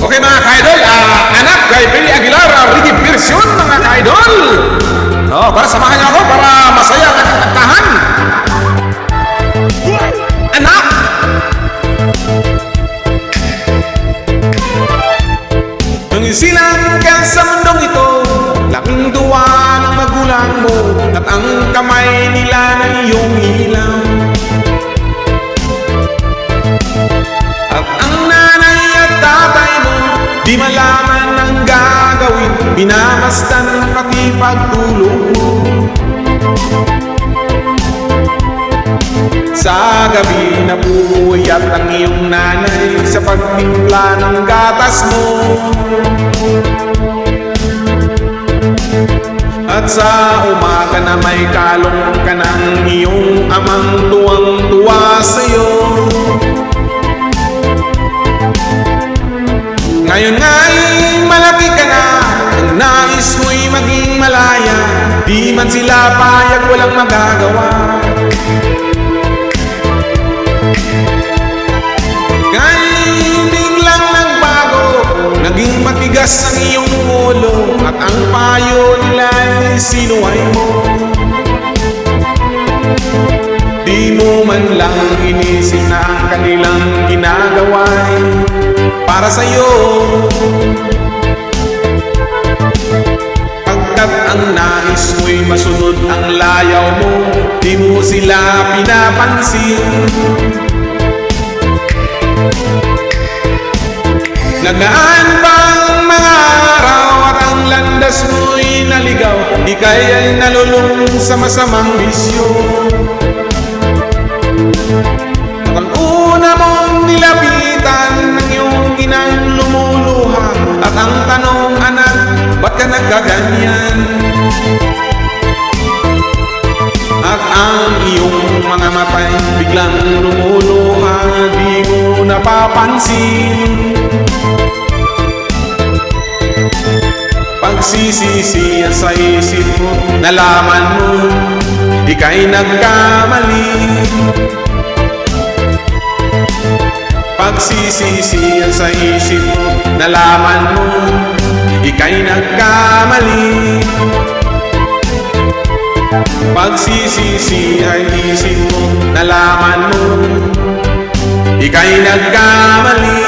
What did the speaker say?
Okay mga ka-idol, anak kay Billy Aguilar, reggae version mga ka-idol. Para samahan niyo ako para masaya ang ating kantahan. Anak! Nung isilang ka sa mundong ito, laking tuwa ng magulang mo, at ang kamay nila na iyong ilaw. At ang nanay at tatay mo, di malaman ang gagawin, binamastan pati pagtulog mo. Sa gabi na puyat ang iyong nanay sa pagtimpla ng gatas mo. At sa umaga na may kalong ka ng iyong amang tuwang-tuwa sa'yo. Ngayon nga'y malaki ka na, ang nais mo'y maging malaya, di man sila payag, walang magagawa. Nga'y biglang nagbago, naging matigas ang iyong ulo, at ang payo nila'y sinuway mo. Di mo man lang inisip na ang kanilang ginagawa'y para sa'yo. Pagkat ang nais mo'y masunod ang layaw mo, di mo sila pinapansin. Nagaan bang mga araw at ang landas mo'y naligaw, di kaya'y nalulung sa masamang bisyo. Ang una mong nilapitan ng iyong inang lumuluha, at ang tanong, anak, ba't ka nagkaganyan? At ang iyong mga matay biglang lumuluha, di mo napapansin. Pagsisisiyan sa isip mo, nalaman mo, ika'y nagkamali. Pagsisisiyan sa isip mo, nalaman mo, ika'y nagkamali. Pagsisisiyan isip mo, nalaman mo, ika'y nagkamali.